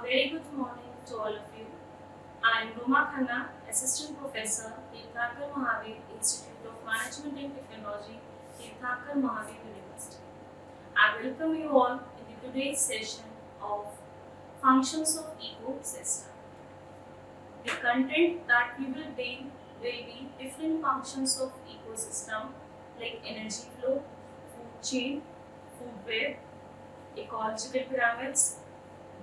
A very good morning to all of you. I am Roma Khanna, Assistant Professor, Tirthankar Mahavir Institute of Management and Technology, Tirthankar Mahavir University. I welcome you all in today's session of Functions of Ecosystem. The content that we will deal will be different functions of ecosystem like energy flow, food chain, food web, ecological pyramids,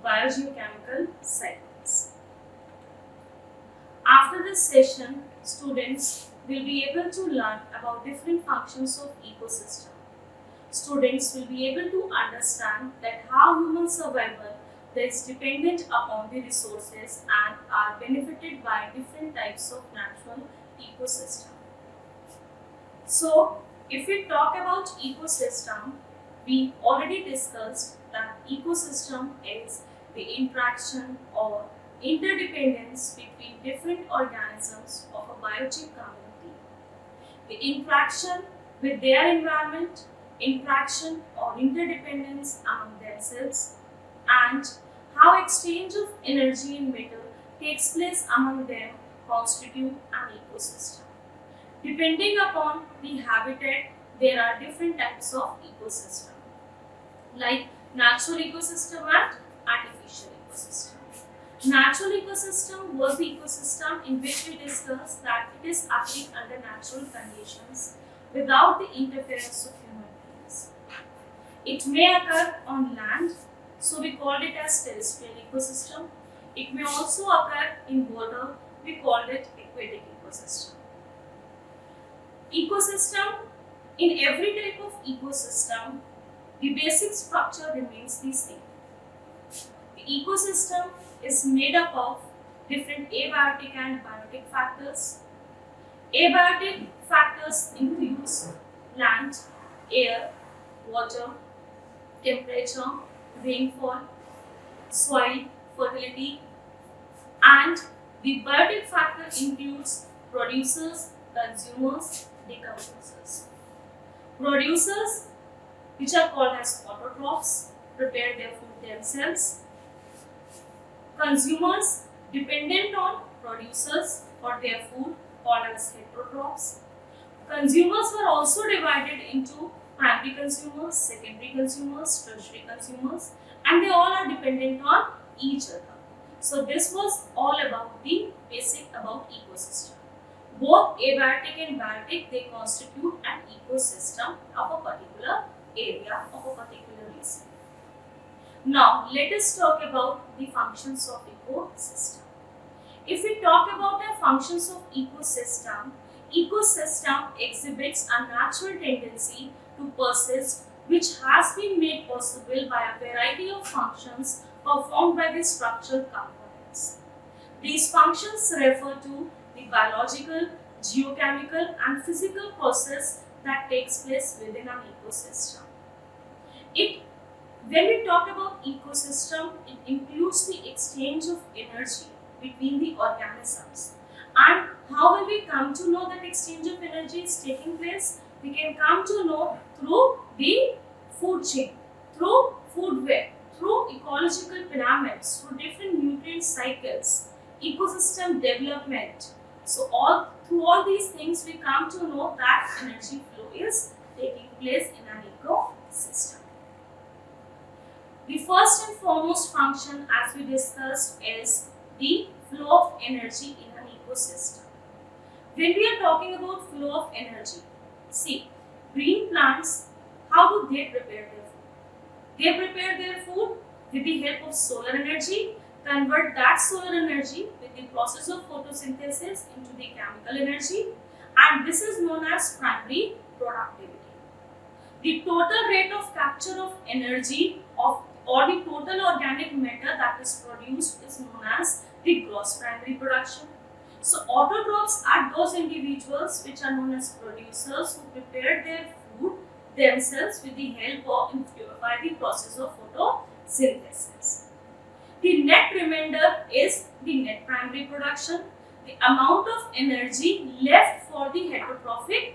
biogeochemical cycles. After this session, students will be able to learn about different functions of ecosystem. Students will be able to understand that how human survival is dependent upon the resources and are benefited by different types of natural ecosystem. So, if we talk about ecosystem, we already discussed that ecosystem is the interaction or interdependence between different organisms of a biotic community. The interaction with their environment, interaction or interdependence among themselves, and how exchange of energy and matter takes place among them constitute an ecosystem. Depending upon the habitat, there are different types of ecosystem, like natural ecosystem and artificial ecosystem. Natural ecosystem was the ecosystem in which we discussed that it is occurring under natural conditions without the interference of human beings. It may occur on land, so we called it as terrestrial ecosystem. It may also occur in water, we called it aquatic ecosystem. Ecosystem, in every type of ecosystem, the basic structure remains the same. The ecosystem is made up of different abiotic and biotic factors. Abiotic factors includes land, air, water, temperature, rainfall, soil, fertility, and the biotic factor includes producers, consumers, decomposers. Producers, which are called as autotrophs, prepare their food themselves. Consumers, dependent on producers for their food, called as heterotrophs. Consumers were also divided into primary consumers, secondary consumers, tertiary consumers, and they all are dependent on each other. So this was all about the basic about ecosystem. Both abiotic and biotic, they constitute an ecosystem of a particular area, of a particular region. Now, let us talk about the functions of ecosystem. If we talk about the functions of ecosystem, ecosystem exhibits a natural tendency to persist, which has been made possible by a variety of functions performed by the structural components. These functions refer to the biological, geochemical and physical process that takes place within an ecosystem. When we talk about ecosystem, it includes the exchange of energy between the organisms. And how will we come to know that exchange of energy is taking place? We can come to know through the food chain, through food web, through ecological pyramids, through different nutrient cycles, ecosystem development. So through all these things, we come to know that energy flow is taking place in an ecosystem. The first and foremost function, as we discussed, is the flow of energy in an ecosystem. When we are talking about flow of energy, see, green plants, how do they prepare their food? They prepare their food with the help of solar energy, convert that solar energy with the process of photosynthesis into the chemical energy, and this is known as primary productivity. The total rate of capture of energy or the total organic matter that is produced is known as the gross primary production. So autotrophs are those individuals which are known as producers who prepare their food themselves with the help of by the process of photosynthesis. The net remainder is the net primary production, the amount of energy left for the heterotrophic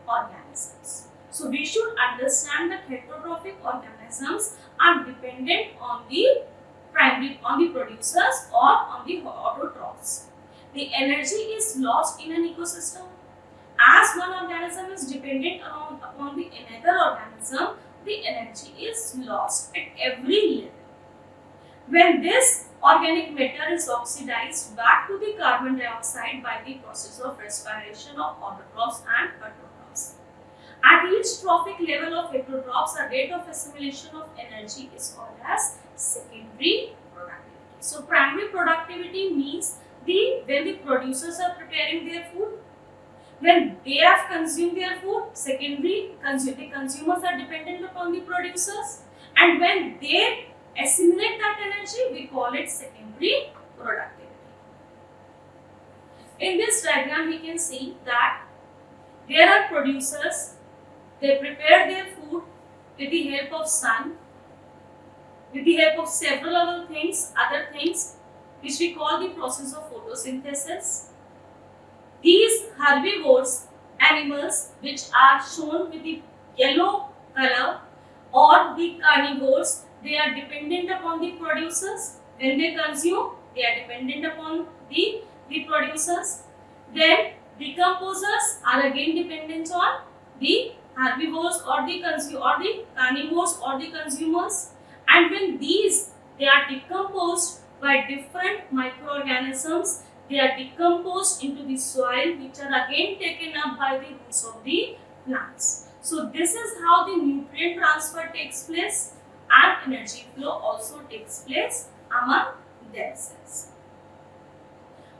organisms. So we should understand that heterotrophic organisms are dependent on the producers or on the autotrophs. The energy is lost in an ecosystem. As one organism is dependent upon the another organism, the energy is lost at every level. When this organic matter is oxidized back to the carbon dioxide by the process of respiration of autotrophs and heterotrophs. At each trophic level of heterotrophs, a rate of assimilation of energy is called as secondary productivity. So primary productivity means when the producers are preparing their food, when they have consumed their food. Secondary, the consumers are dependent upon the producers, and when they assimilate that energy, we call it secondary productivity. In this diagram, we can see that there are producers. They prepare their food with the help of sun, with the help of several other things, which we call the process of photosynthesis. These herbivores, animals which are shown with the yellow color, or the carnivores, they are dependent upon the producers. When they consume, they are dependent upon the producers. Then decomposers are again dependent on the herbivores or the carnivores or the consumers. And when they are decomposed by different microorganisms, they are decomposed into the soil, which are again taken up by the roots of the plants. So this is how the nutrient transfer takes place, and energy flow also takes place among themselves.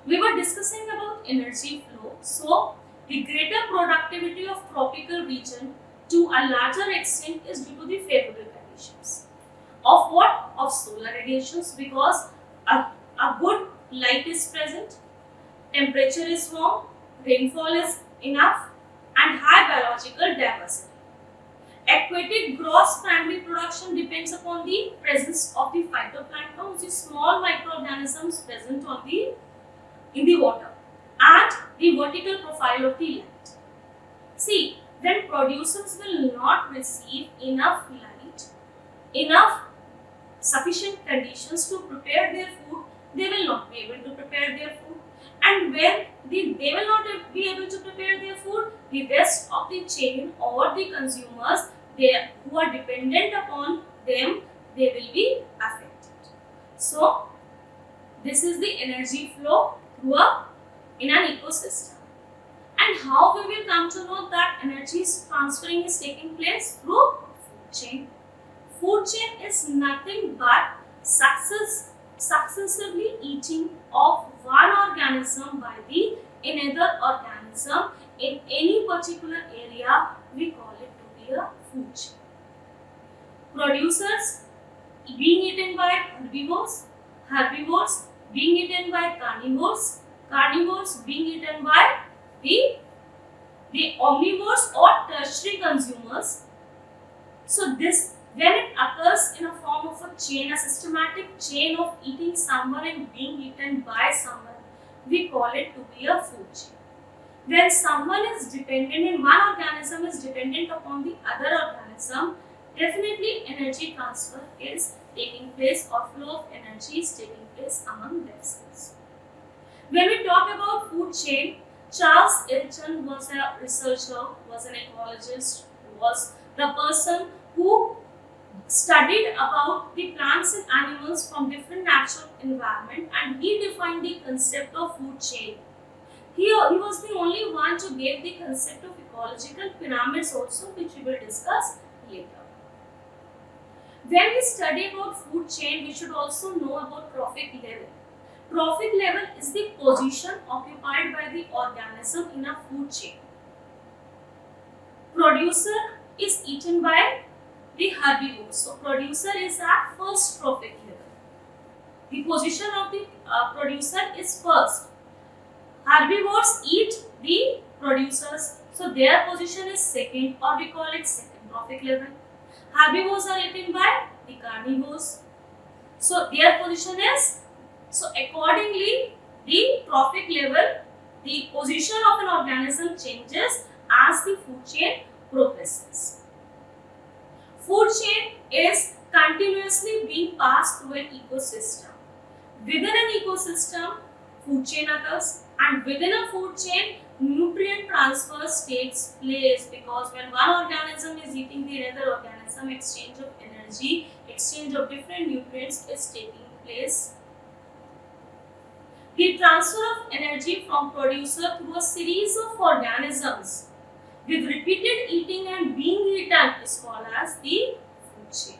We were discussing about energy flow. So the greater productivity of tropical region to a larger extent is due to the favorable conditions. Of what? Of solar radiations, because a good light is present, temperature is warm, rainfall is enough, and high biological diversity. Aquatic gross primary production depends upon the presence of the phytoplankton, which is small microorganisms present in the water, and the vertical profile of the land. See, when producers will not receive enough light, enough sufficient conditions to prepare their food, they will not be able to prepare their food. And when they will not be able to prepare their food, the rest of the chain or the consumers who are dependent upon them, they will be affected. So this is the energy flow in an ecosystem. And how we will come to know that energy transferring is taking place? Through food chain. Food chain is nothing but successively eating of one organism by the another organism in any particular area. We call it to be a food chain. Producers being eaten by herbivores being eaten by carnivores being eaten by the omnivores or tertiary consumers. So this, when it occurs in a form of a chain, a systematic chain of eating someone and being eaten by someone, we call it to be a food chain. When someone is dependent and one organism is dependent upon the other organism, definitely energy transfer is taking place, or flow of energy is taking place among themselves. When we talk about food chain, Charles Elton was a researcher, was an ecologist, was the person who studied about the plants and animals from different natural environment, and he defined the concept of food chain. He was the only one to give the concept of ecological pyramids also, which we will discuss later. When we study about food chain, we should also know about trophic level. Trophic level is the position occupied by the organism in a food chain. Producer is eaten by the herbivores. So producer is at first trophic level. The position of the producer is first. Herbivores eat the producers, so their position is second, or we call it second trophic level. Herbivores are eaten by the carnivores, so their position is, so accordingly the trophic level, the position of an organism changes as the food chain progresses. ecosystem. Within an ecosystem, food chain occurs, and within a food chain, nutrient transfers takes place, because when one organism is eating the another organism, exchange of energy, exchange of different nutrients is taking place. The transfer of energy from producer through a series of organisms with repeated eating and being eaten is called as the food chain.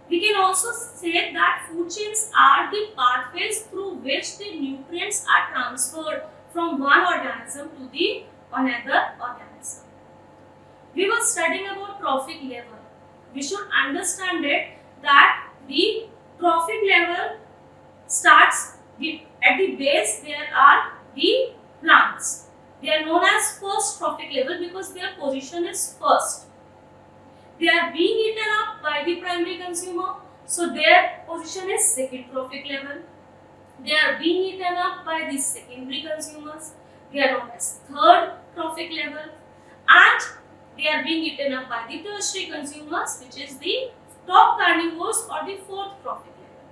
We can also say that food chains are the pathways through which the nutrients are transferred from one organism to the another organism. We were studying about trophic level. We should understand it that the trophic level starts at the base. There are the plants. They are known as first trophic level because their position is first. They are being eaten up by the primary consumer, so their position is second trophic level. They are being eaten up by the secondary consumers. They are known as third trophic level, and they are being eaten up by the tertiary consumers, which is the top carnivores, or the fourth trophic level.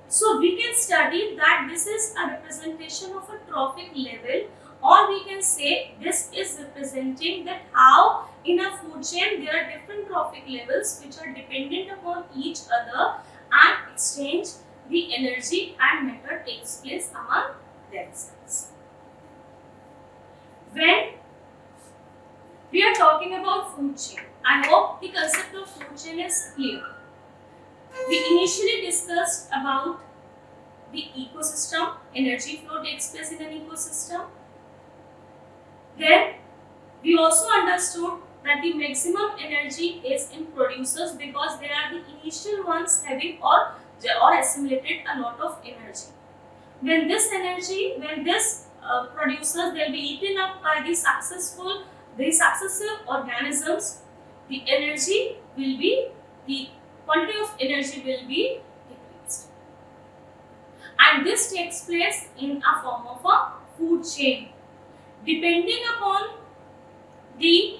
So we can study that this is a representation of a trophic level, or we can say this is representing that how in a food chain there are different trophic levels which are dependent upon each other and exchange the energy and matter takes place among themselves. When we are talking about food chain, I hope the concept of food chain is clear. We initially discussed about the ecosystem, energy flow takes place in an ecosystem. Then we also understood that the maximum energy is in producers because they are the initial ones having or assimilated a lot of energy. When this producers, they'll be eaten up by the successive organisms, the quantity of energy will be decreased, and this takes place in a form of a food chain. Depending upon the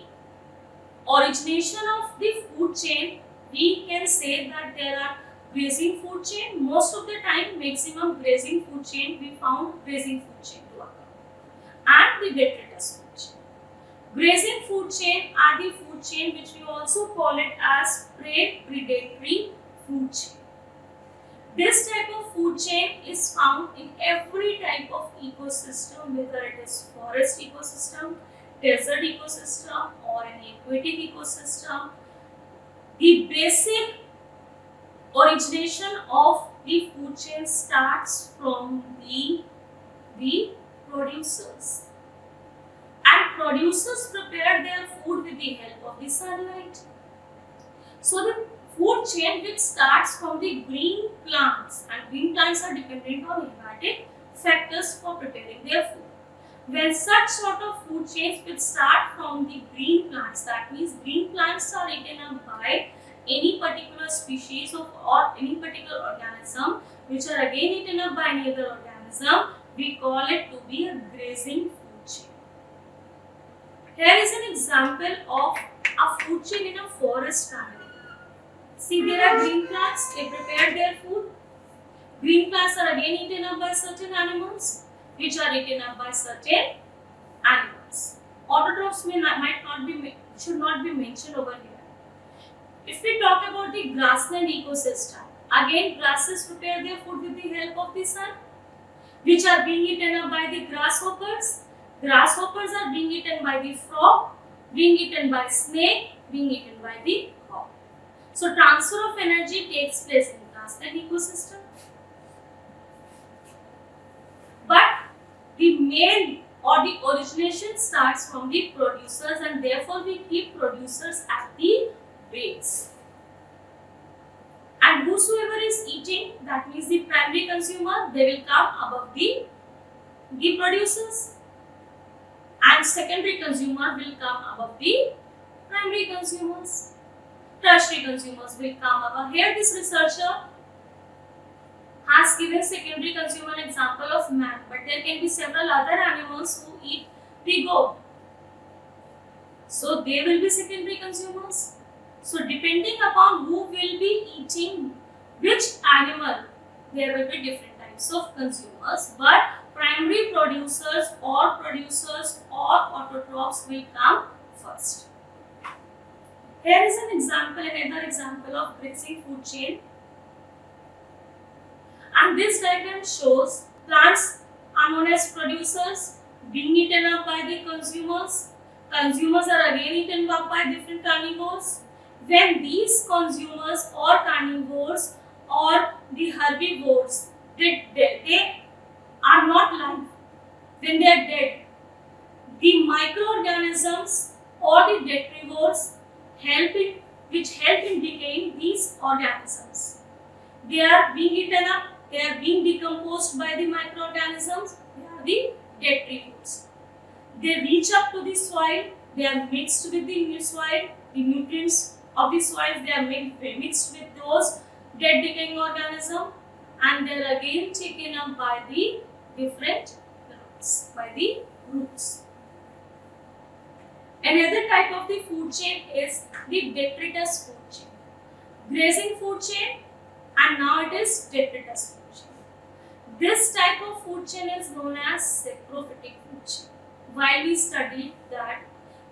origination of the food chain, we can say that there are grazing food chain. Most of the time, maximum grazing food chain, we found grazing food chain to occur, and the detritus food chain. Grazing food chain are the food chain which we also call it as prey predatory food chain. This type of food chain is found in every type of ecosystem, whether it is forest ecosystem, desert ecosystem, or an aquatic ecosystem. The basic origination of the food chain starts from the producers. And producers prepare their food with the help of the sunlight. So the food chain which starts from the green plants, and green plants are dependent on climatic factors for preparing their food. When such sort of food chains which start from the green plants, that means green plants are eaten up by any particular species of or any particular organism which are again eaten up by any other organism, we call it to be a grazing food chain. Here is an example of a food chain in a forest family. See, there are green plants, they prepare their food. Green plants are again eaten up by certain animals, which are eaten up by certain animals. Autotrophs should not be mentioned over here. If we talk about the grassland ecosystem, again grasses prepare their food with the help of the sun, which are being eaten up by the grasshoppers. Grasshoppers are being eaten by the frog, being eaten by snake, being eaten by the hawk. So transfer of energy takes place in grassland ecosystem. But the main or the origination starts from the producers, and therefore we keep producers at the base. And whosoever is eating, that means the primary consumer, they will come above the producers, and secondary consumer will come above the primary consumers. Tertiary consumers will come above. Here this researcher has given secondary consumer example of man, but there can be several other animals who eat the goat. So they will be secondary consumers. So depending upon who will be eating which animal, there will be different types of consumers, but primary producers or autotrophs will come first. Here is another example of grazing food chain, and this diagram shows plants are known as producers being eaten up by the consumers. Consumers are again eaten up by different carnivores. When these consumers or carnivores or the herbivores, they are not live, when they are dead, the microorganisms or the detrivores which help in decaying these organisms. They are being eaten up, they are being decomposed by the microorganisms, they are the detrivores. They reach up to the soil, they are mixed with the soil, the nutrients of the soil, they are mixed with those dead decaying organisms, and they are again taken up by the different plants, by the roots. Another type of the food chain is the detritus food chain. Grazing food chain, and now it is detritus food chain. This type of food chain is known as saprophytic food chain. While we studied that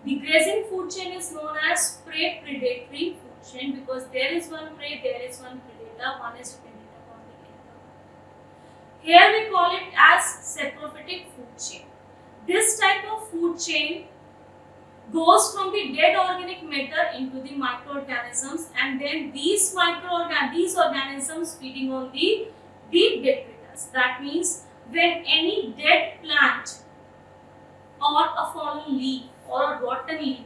the grazing food chain is known as prey predatory food chain, because there is one prey, there is one predator, one is dependent upon the other. Here we call it as saprophytic food chain. This type of food chain goes from the dead organic matter into the microorganisms, and then these organisms feeding on the detritus. That means when any dead plant or a fallen leaf or a rotten leaf,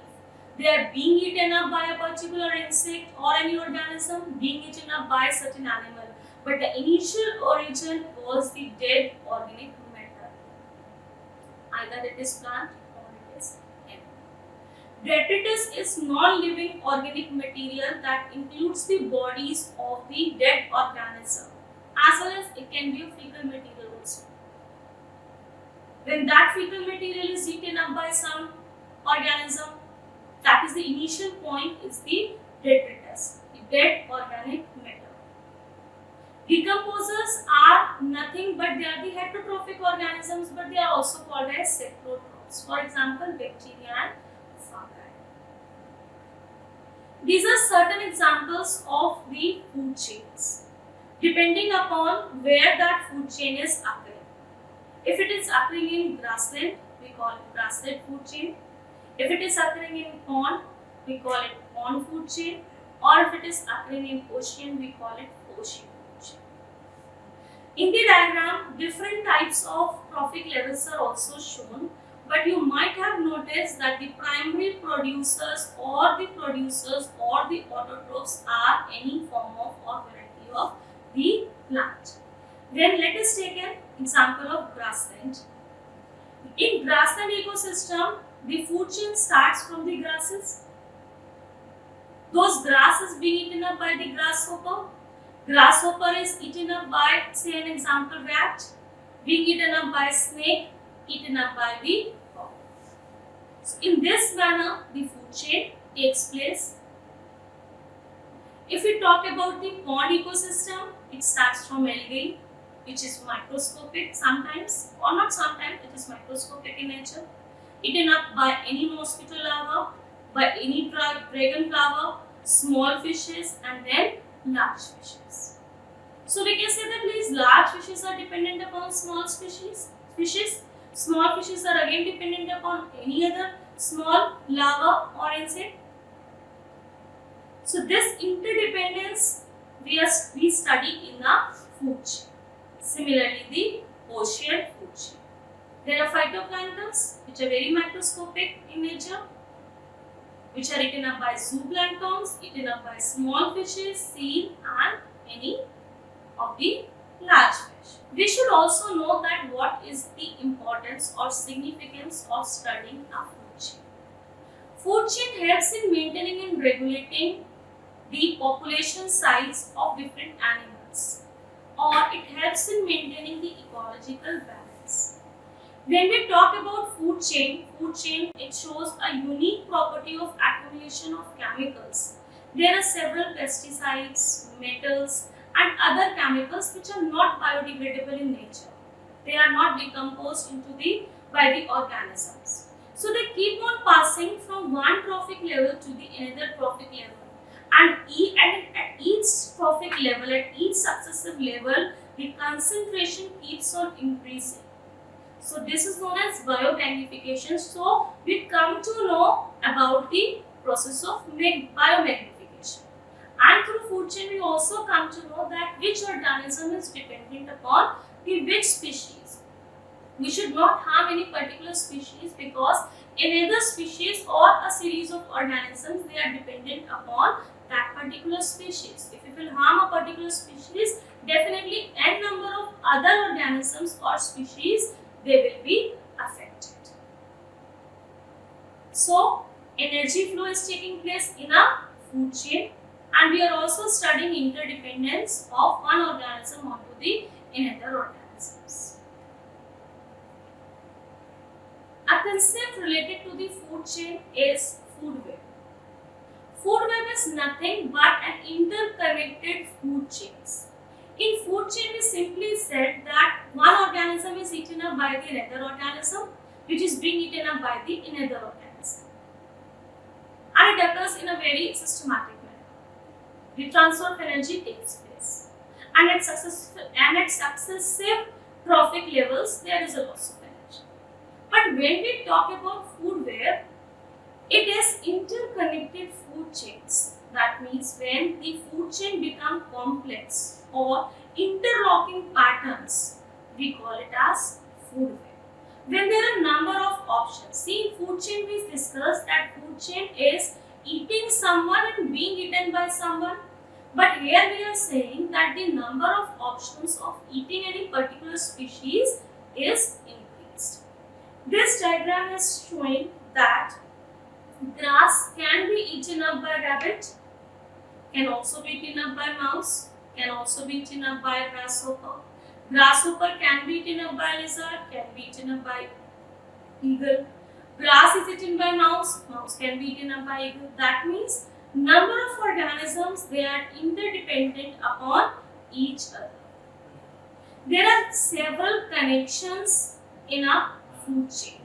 they are being eaten up by a particular insect or any organism, being eaten up by a certain animal, but the initial origin was the dead organic matter. Either it is plant or it is animal. Detritus is non-living organic material that includes the bodies of the dead organism, as well as it can be a fecal material also. When that fecal material is eaten up by some organism, that is the initial point, is the detritus, the dead organic matter. Decomposers are nothing but they are the heterotrophic organisms, but they are also called as saprotrophs. For example, bacteria and fungi. These are certain examples of the food chains, depending upon where that food chain is occurring. If it is occurring in grassland, we call it grassland food chain. If it is occurring in pond, we call it pond food chain. Or if it is occurring in ocean, we call it ocean food chain. In the diagram, different types of trophic levels are also shown, but you might have noticed that the primary producers or the autotrophs are any form of or variety of the plant. Then let us take an example of grassland. In grassland ecosystem, the food chain starts from the grasses. Those grasses being eaten up by the grasshopper. Grasshopper is eaten up by, say an example, rat. Being eaten up by snake, eaten up by the frog. So in this manner, the food chain takes place. If we talk about the pond ecosystem, it starts from algae, which is microscopic sometimes, or not sometimes, it is microscopic in nature, eaten up by any mosquito larva, by any dragon larva, small fishes, and then large fishes. So we can say that these large fishes are dependent upon small fishes. Small fishes are again dependent upon any other small larva or insect. So this interdependence we study in the food chain. Similarly, the ocean food chain. There are phytoplanktons which are very microscopic in nature, which are eaten up by zooplanktons, eaten up by small fishes, seal, and any of the large fish. We should also know that what is the importance or significance of studying a food chain. Food chain helps in maintaining and regulating the population size of different animals, or it helps in maintaining the ecological balance. When we talk about food chain, it shows a unique property of accumulation of chemicals. There are several pesticides, metals, and other chemicals which are not biodegradable in nature. They are not decomposed by the organisms. So they keep on passing from one trophic level to the another trophic level, and at each trophic level, at each successive level, the concentration keeps on increasing. So this is known as biomagnification. So we come to know about the process of biomagnification. And through food chain, we also come to know that which organism is dependent upon the which species. We should not harm any particular species, because another species or a series of organisms, they are dependent upon that particular species. If we will harm a particular species, definitely n number of other organisms or species, they will be affected. So energy flow is taking place in a food chain, and we are also studying interdependence of one organism onto the another organisms. A concept related to the food chain is food web. Food web is nothing but an interconnected food chains. In food chain, we simply said that one organism is eaten up by the another organism, which is being eaten up by the another organism. And it occurs in a very systematic manner. The transfer of energy takes place. And at successive trophic levels, there is a loss of energy. But when we talk about food web, it is interconnected food chains. That means when the food chain become complex or interlocking patterns, we call it as food web. When there are a number of options, see, in food chain we discussed that food chain is eating someone and being eaten by someone. But here we are saying that the number of options of eating any particular species is increased. This diagram is showing that grass can be eaten up by rabbit, can also be eaten up by mouse, can also be eaten up by grasshopper. Grasshopper can be eaten up by lizard, can be eaten up by eagle. Grass is eaten by mouse, mouse can be eaten up by eagle. That means number of organisms, they are interdependent upon each other. There are several connections in a food chain.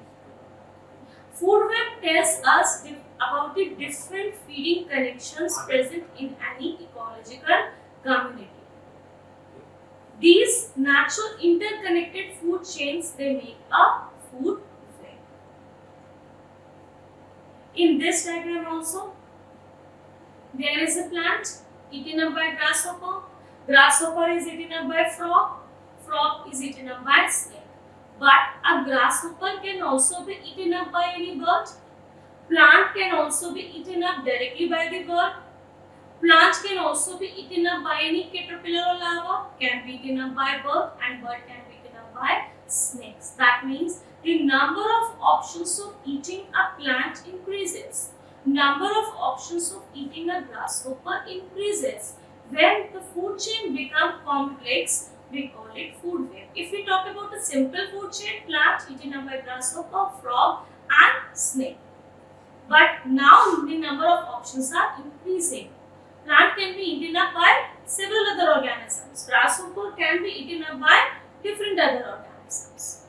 Food web tells us about the different feeding connections present in any ecological community. These natural interconnected food chains, they make a food web. In this diagram also, there is a plant eaten up by grasshopper. Grasshopper is eaten up by frog. Frog is eaten up by snake. But a grasshopper can also be eaten up by any bird. Plant can also be eaten up directly by the bird. Plant can also be eaten up by any caterpillar or larva, can be eaten up by bird, and bird can be eaten up by snakes. That means the number of options of eating a plant increases. Number of options of eating a grasshopper increases. When the food chain becomes complex, we call it food web. If we talk about the simple food chain, plant eaten up by grasshopper, frog and snake. But now the number of options are increasing. Plant can be eaten up by several other organisms. Grasshopper can be eaten up by different other organisms.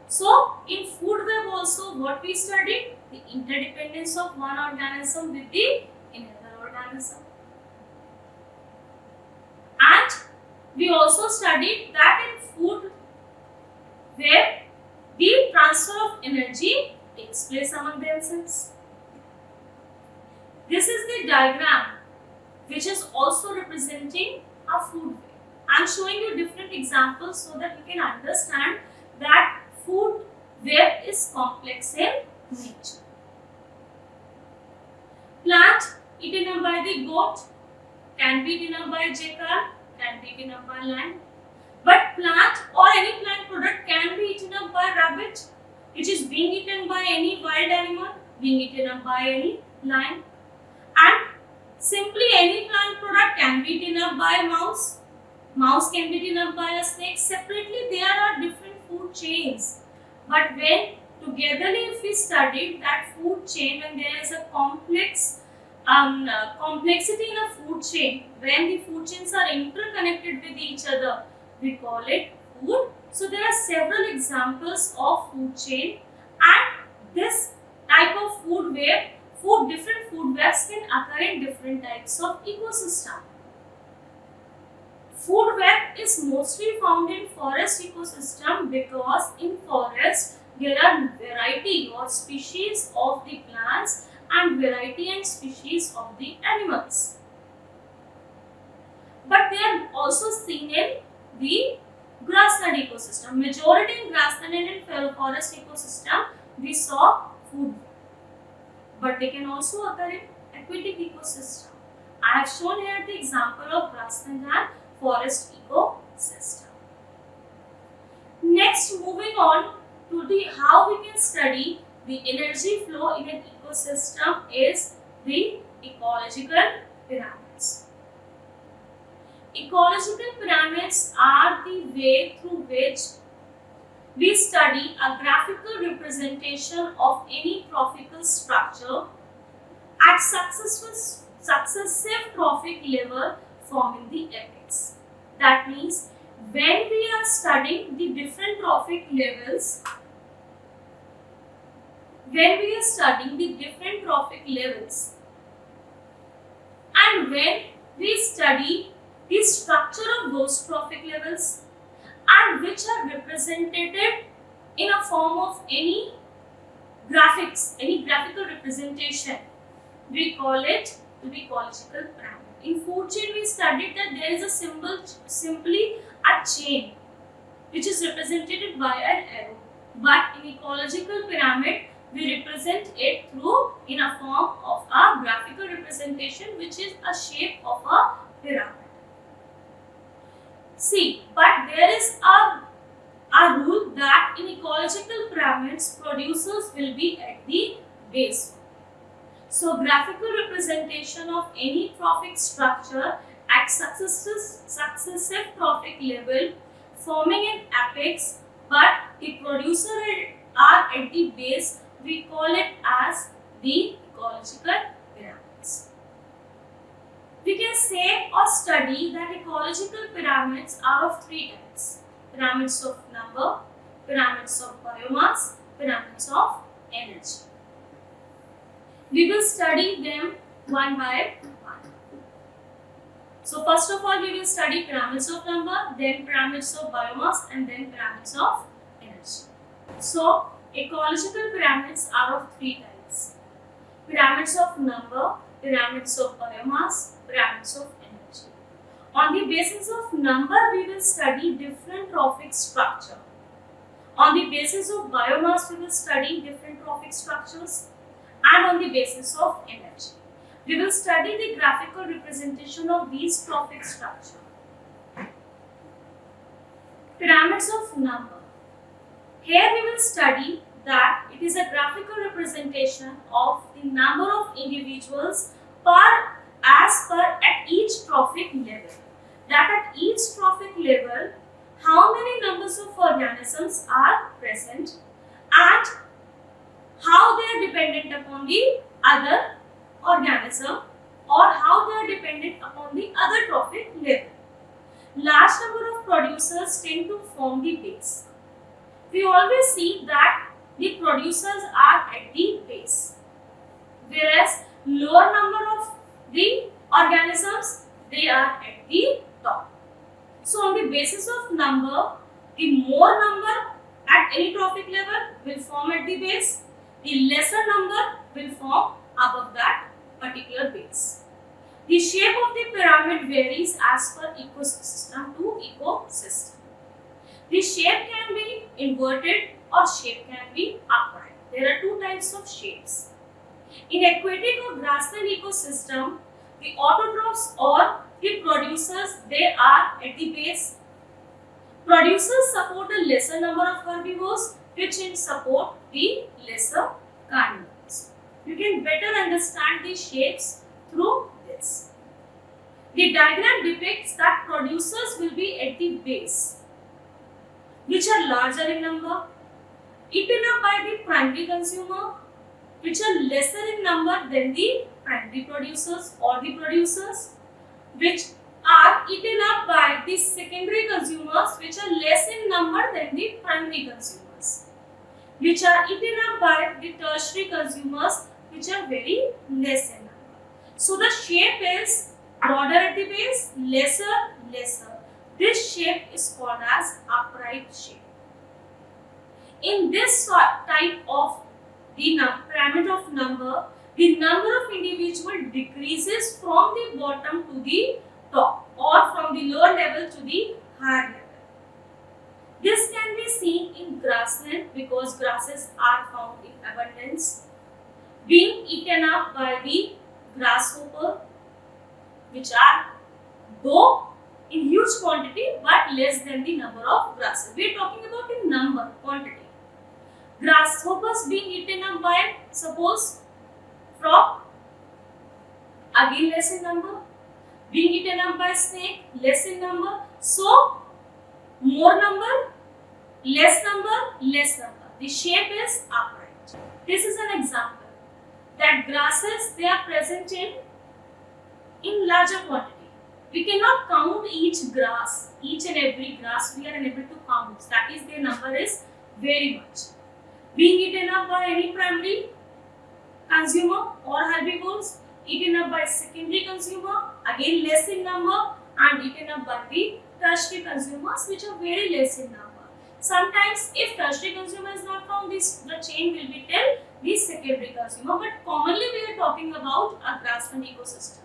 So in food web also, what we studied? The interdependence of one organism with the another organism. And we also studied that in food web, the transfer of energy takes place among themselves. This is the diagram which is also representing a food web. I am showing you different examples so that you can understand that food web is complex in nature. Plant eaten up by the goat, can be eaten up by jackal, can be eaten up by lion. But plant or any plant product can be eaten up by rabbit, which is being eaten by any wild animal, being eaten up by any lion. And simply any plant product can be eaten up by mouse. Mouse can be eaten up by a snake. Separately, there are different food chains. But when togetherly, if we studied that food chain, when there is a complex complexity in a food chain. When the food chains are interconnected with each other, we call it food. So there are several examples of food chain, and this type of food web, different food webs can occur in different types of ecosystem. Food web is mostly found in forest ecosystem because in forest there are variety or species of the plants and variety and species of the animals. But they are also seen in the grassland ecosystem. Majority in grassland and in forest ecosystem we saw food, but they can also occur in aquatic ecosystem. I have shown here the example of grassland and forest ecosystem. Next, moving on to the how we can study the energy flow in an ecosystem is the ecological pyramids. Ecological pyramids are the way through which we study a graphical representation of any trophical structure at successive trophic level forming the apex. That means when we are studying the different trophic levels, and when we study the structure of those trophic levels and which are represented in a form of any graphics, any graphical representation, we call it the ecological pyramid. In food chain, we studied that there is a symbol, simply a chain, which is represented by an arrow. But in ecological pyramid, we represent it through in a form of a graphical representation, which is a shape of a pyramid. See, but there is a rule that in ecological pyramids, producers will be at the base. So, graphical representation of any trophic structure at successive trophic level forming an apex, but the producer are at the base, we call it as the ecological pyramids. We can say or study that ecological pyramids are of three types: pyramids of number, pyramids of biomass, pyramids of energy. We will study them one by one. So first of all, we will study pyramids of number, then pyramids of biomass, and then pyramids of energy. So ecological pyramids are of three types: pyramids of number, pyramids of biomass, pyramids of energy. On the basis of number, we will study different trophic structure. On the basis of biomass, we will study different trophic structures. And on the basis of energy, we will study the graphical representation of these trophic structure. Pyramids of number. Here we will study that it is a graphical representation of the number of individuals at each trophic level. That at each trophic level, how many numbers of organisms are present and how they are dependent upon the other organism or how they are dependent upon the other trophic level. Large number of producers tend to form the base. We always see that the producers are at the base, whereas lower number of the organisms, they are at the top. So on the basis of number, the more number at any trophic level will form at the base. The lesser number will form above that particular base. The shape of the pyramid varies as per ecosystem to ecosystem. The shape can be inverted or shape can be upright. There are two types of shapes. In aquatic or grassland ecosystem, the autotrophs or the producers, they are at the base. Producers support a lesser number of herbivores, which in support the lesser carnivores. You can better understand the shapes through this. The diagram depicts that producers will be at the base, which are larger in number, eaten up by the primary consumer, which are lesser in number than the primary and the producers or the producers, which are eaten up by the secondary consumers, which are less in number than the primary consumers, which are eaten up by the tertiary consumers, which are very less in number. So the shape is broader at the base, lesser. This shape is called as upright shape. In this type of the pyramid of number, the number of individuals decreases from the bottom to the top or from the lower level to the higher level. This can be seen in grassland because grasses are found in abundance, being eaten up by the grasshopper, which are though in huge quantity but less than the number of grasses. We are talking about in number, quantity. Grasshoppers being eaten up by, suppose, frog, again less in number. Being eaten up by snake, less in number. So, more number, less number, less number. The shape is upright. This is an example that grasses, they are present in larger quantity. We cannot count each grass, each and every grass we are unable to count. That is, their number is very much. Being eaten up by any primary consumer or herbivores, eaten up by secondary consumer, again less in number, and eaten up by the tertiary consumers, which are very less in number. Sometimes, if tertiary consumer is not found, the chain will be till the secondary consumer, but commonly we are talking about a grassland ecosystem.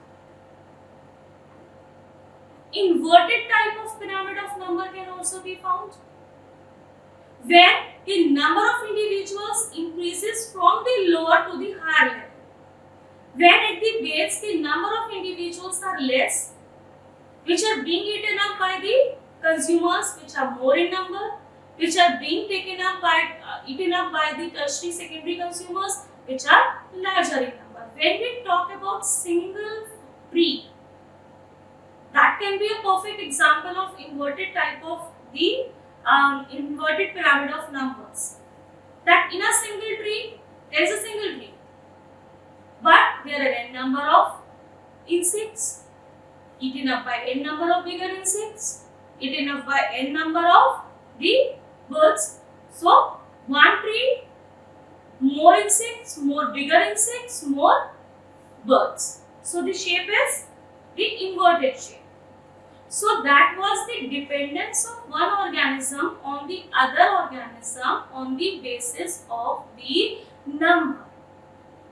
Inverted type of pyramid of number can also be found, where the number of individuals increases from the lower to the higher level. When at the base the number of individuals are less, which are being eaten up by the consumers, which are more in number, which are being eaten up by the tertiary secondary consumers, which are larger in number. When we talk about single tree, that can be a perfect example of inverted type of the inverted pyramid of numbers. That in a single tree, there is a single tree, but there are n number of insects eaten up by n number of bigger insects, eaten up by n number of the birds. So, one tree, more insects, more bigger insects, more birds. So, the shape is the inverted shape. So, that was the dependence of one organism on the other organism on the basis of the number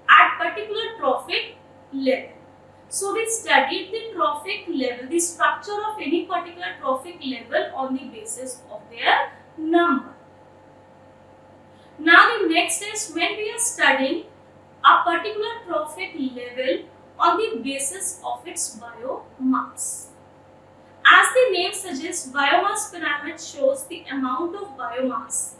at particular trophic level. So, we studied the trophic level, the structure of any particular trophic level on the basis of their number. Now, the next is when we are studying a particular trophic level on the basis of its biomass. As the name suggests, biomass pyramid shows the amount of biomass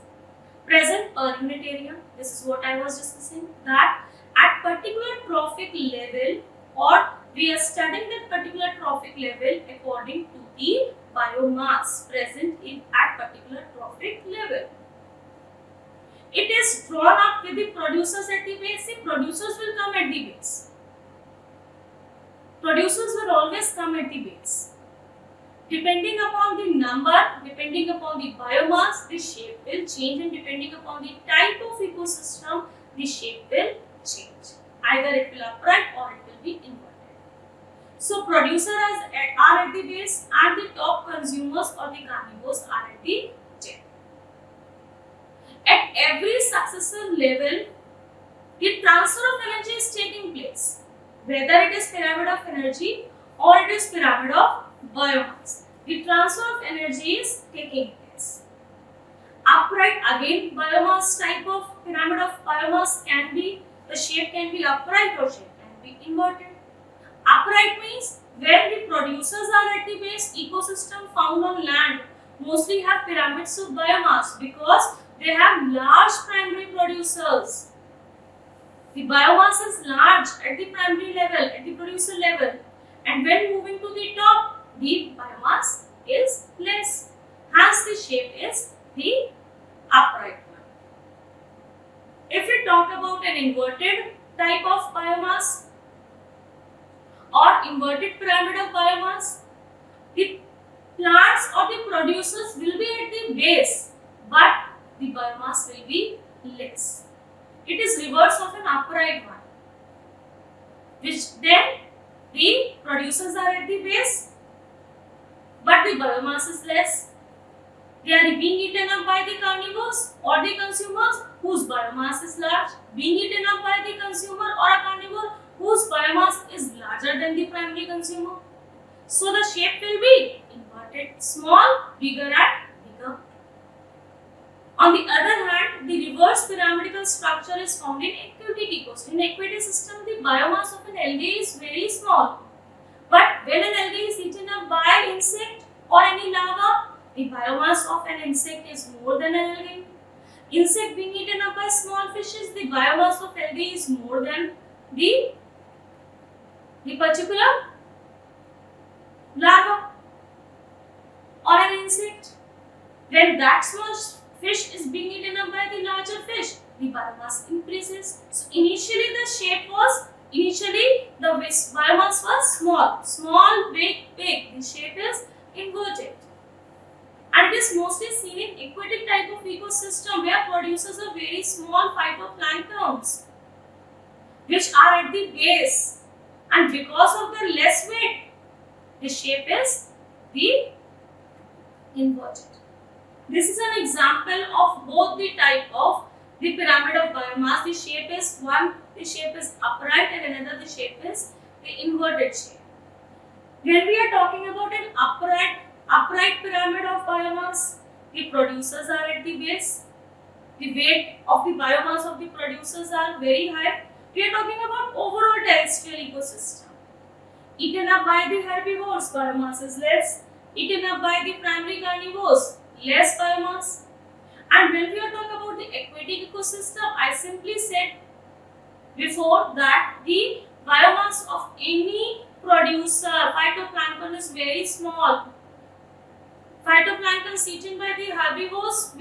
present per unit area. This is what I was discussing, that at particular trophic level, or we are studying that particular trophic level according to the biomass present at particular trophic level. It is drawn up with the producers at the base. The producers will come at the base. Producers will always come at the base. Depending upon the number, depending upon the biomass, the shape will change, and depending upon the type of ecosystem, the shape will change. Either it will upright or it will be inverted. So, producers are at the base and the top consumers or the carnivores are at the tip. At every successive level, the transfer of energy is taking place, whether it is pyramid of energy or it is pyramid of biomass. The transfer of energy is taking place. Upright, again biomass type of pyramid of biomass can be, the shape can be upright or shape can be inverted. Upright means where the producers are at the base. Ecosystem found on land mostly have pyramids of biomass because they have large primary producers. The biomass is large at the primary level, at the producer level, and when moving to the top, the biomass is less. Hence, the shape is the upright one. If we talk about an inverted type of biomass, inverted pyramid of biomass, the plants or the producers will be at the base, but the biomass will be less. It is reverse of an upright one, which then the producers are at the base, but the biomass is less. They are being eaten up by the carnivores or the consumers whose biomass is large, being eaten up by the consumer or a carnivore whose biomass is larger than the primary consumer. So the shape will be inverted, small, bigger and bigger. On the other hand, the reverse pyramidal structure is found in aquatic ecosystem. In aquatic system, the biomass of an algae is very small. But when an algae is eaten up by insect or any larva, the biomass of an insect is more than an algae. Insect being eaten up by small fishes, the biomass of algae is more than the particular larva or an insect. When that small fish is being eaten up by the larger fish, the biomass increases. So initially the biomass was small, big. The shape is inverted. And it is mostly seen in aquatic type of ecosystem where producers are very small phytoplanktons, which are at the base, and because of their less weight, the shape is the inverted. This is an example of both the type of the pyramid of biomass. The shape is upright, and another the shape is the inverted shape. When we are talking about an upright pyramid of biomass, the producers are at the base. The weight of the biomass of the producers are very high. We are talking about overall terrestrial ecosystem. Eaten up by the herbivores, biomass is less. Eaten up by the primary carnivores, less biomass. And when we are talking about the aquatic ecosystem, I simply said before that the biomass of any producer, phytoplankton, is very small. Phytoplankton eaten by the herbivores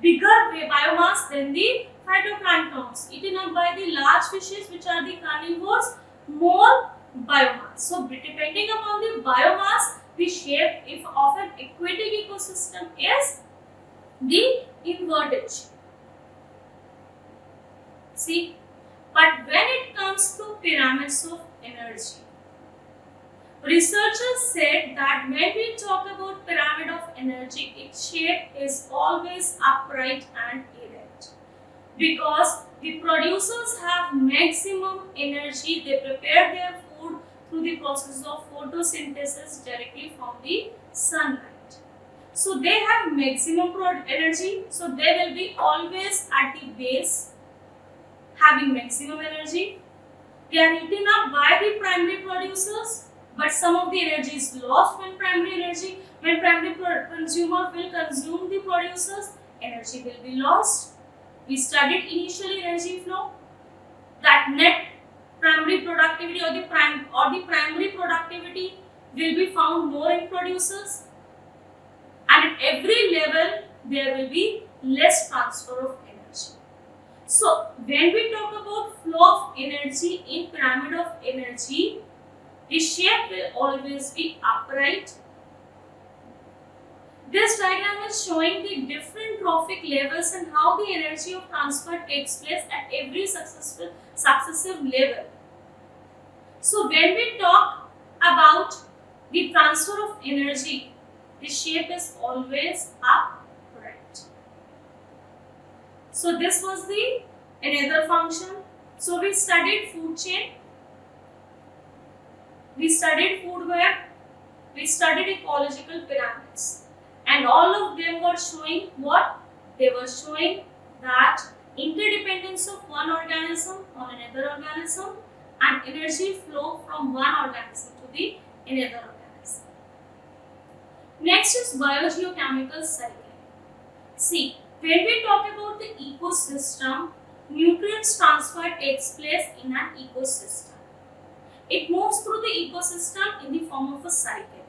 bigger biomass than the phytoplanktons. Eaten up by the large fishes, which are the carnivores, more biomass. So depending upon the biomass, the shape of an aquatic ecosystem is the inverted shape. See, but when it comes to pyramids of energy, researchers said that when we talk about pyramid of energy, its shape is always upright and erect, because the producers have maximum energy. They prepare their food through the process of photosynthesis directly from the sunlight. So they have maximum energy, so they will be always at the base having maximum energy. They are eaten up by the primary producers, but some of the energy is lost when primary consumer will consume the producers, energy will be lost. We studied initially energy flow, that net primary productivity or the primary productivity will be found more in producers, and at every level there will be less transfer of energy. So when we talk about flow of energy in pyramid of energy, the shape will always be upright. This diagram is showing the different trophic levels and how the energy of transfer takes place at every successive level. So when we talk about the transfer of energy, the shape is always upright. So this was the another function. So we studied food chain, we studied food web, we studied ecological pyramids, and all of them were showing what? They were showing that interdependence of one organism on another organism and energy flow from one organism to the another organism. Next is biogeochemical cycle. See, when we talk about the ecosystem, nutrients transfer takes place in an ecosystem. It moves through the ecosystem in the form of a cycle.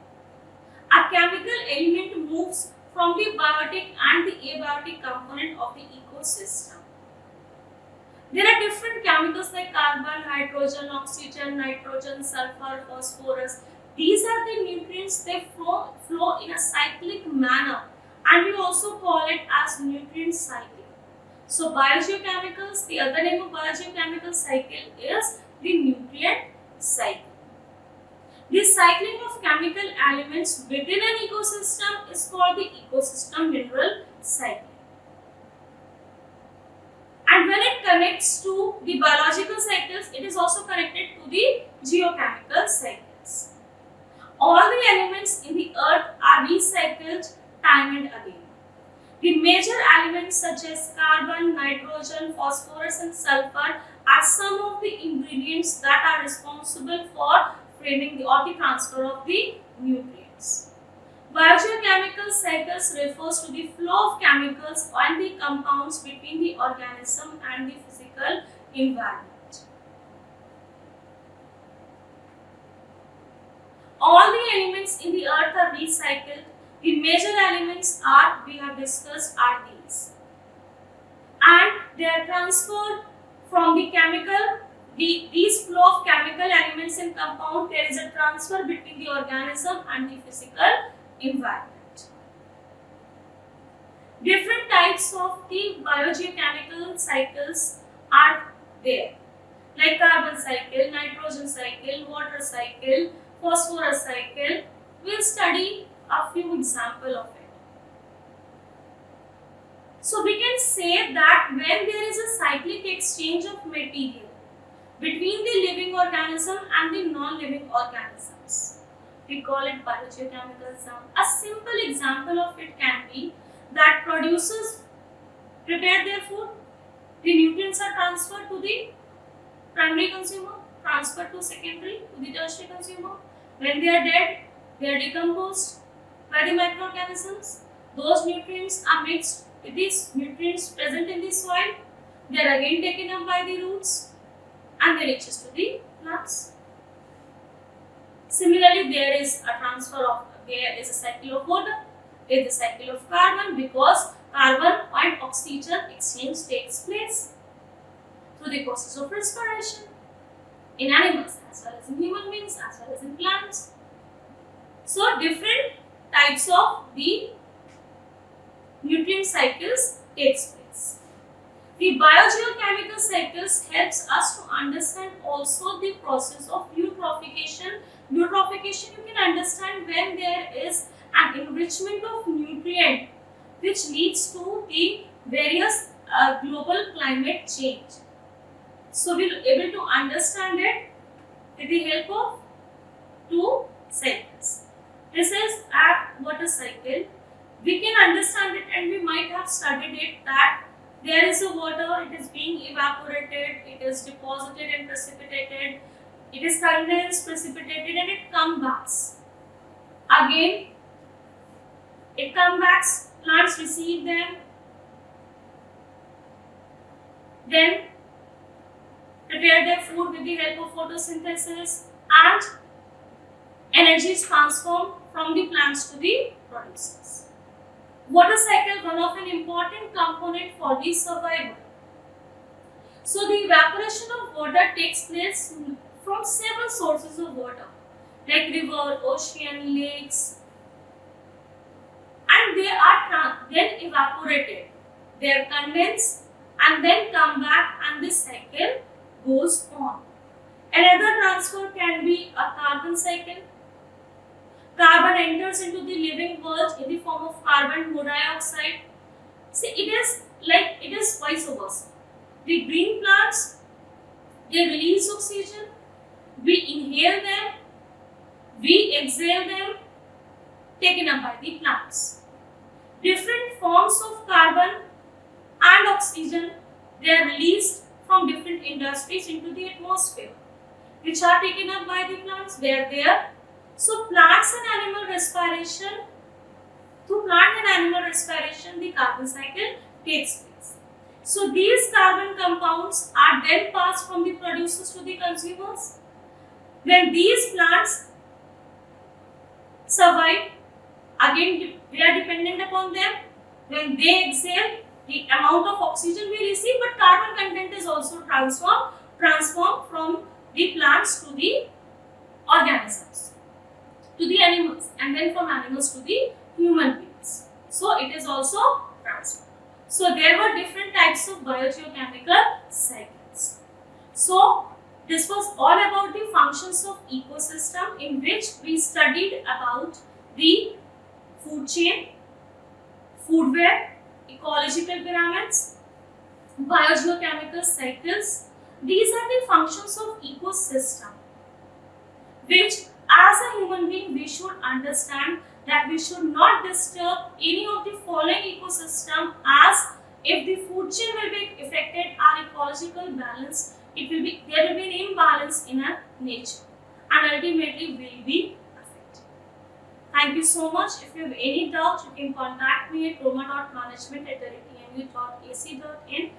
A chemical element moves from the biotic and the abiotic component of the ecosystem. There are different chemicals like carbon, hydrogen, oxygen, nitrogen, sulfur, phosphorus. These are the nutrients, they flow in a cyclic manner, and we also call it as nutrient cycle. So biogeochemicals, the other name of biogeochemical cycle is the nutrient cycle. The cycling of chemical elements within an ecosystem is called the ecosystem mineral cycle. And when it connects to the biological cycles, it is also connected to the geochemical cycles. All the elements in the earth are recycled time and again. The major elements such as carbon, nitrogen, phosphorus and sulfur are some of the ingredients that are responsible for framing the transfer of the nutrients. Biogeochemical cycles refers to the flow of chemicals and the compounds between the organism and the physical environment. All the elements in the earth are recycled. The major elements are, we have discussed, are these. And they are transferred from the chemical, these flow of chemical elements and compound, there is a transfer between the organism and the physical environment. Different types of the biogeochemical cycles are there, like carbon cycle, nitrogen cycle, water cycle, phosphorus cycle. We'll study a few examples of it. So we can say that when there is a cyclic exchange of material between the living organism and the non-living organisms, we call it biogeochemical cycle. A simple example of it can be that producers prepare their food, the nutrients are transferred to the primary consumer, transferred to secondary, to the tertiary consumer. When they are dead, they are decomposed by the microorganisms. Those nutrients are mixed with these nutrients present in the soil. They are again taken up by the roots and they reaches to the plants. Similarly, there is a cycle of water, there is a cycle of carbon, because carbon and oxygen exchange takes place through the process of respiration in animals as well as in human beings as well as in plants. So different types of the nutrient cycles takes place. The biogeochemical cycles helps us to understand also the process of eutrophication. Eutrophication you can understand when there is an enrichment of nutrient which leads to the various global climate change. So we will able to understand it with the help of two cycles. This is a water cycle. We can understand it and we might have studied it that there is a water, it is being evaporated, it is deposited and precipitated, it is condensed, precipitated and it comes back. Again, it comes back, plants receive them, then prepare their food with the help of photosynthesis and energy is transformed from the plants to the producers. Water cycle, one of an important component for the survival. So the evaporation of water takes place from several sources of water like river, ocean, lakes, and they are then evaporated. They are condensed and then come back and this cycle goes on. Another transfer can be a carbon cycle. Carbon enters into the living world in the form of carbon dioxide. See, it is vice versa. The green plants, they release oxygen, we inhale them, we exhale them, taken up by the plants. Different forms of carbon and oxygen, they are released from different industries into the atmosphere, which are taken up by the plants. They are there. So plants and animal respiration, through plant and animal respiration, the carbon cycle takes place. So these carbon compounds are then passed from the producers to the consumers. When these plants survive, again we are dependent upon them. When they exhale, the amount of oxygen we receive, but carbon content is also transformed from the plants to the organisms, to the animals, and then from animals to the human beings. So it is also transformed. So there were different types of biogeochemical cycles. So this was all about the functions of ecosystem, in which we studied about the food chain, food web, ecological pyramids, biogeochemical cycles. These are the functions of ecosystem, which as a human being we should understand that we should not disturb any of the following ecosystem, as if the food chain will be affected, our ecological balance, there will be an imbalance in our nature, and ultimately will be affected. Thank you so much. If you have any doubt, you can contact me at roma.management@tmu.ac.in.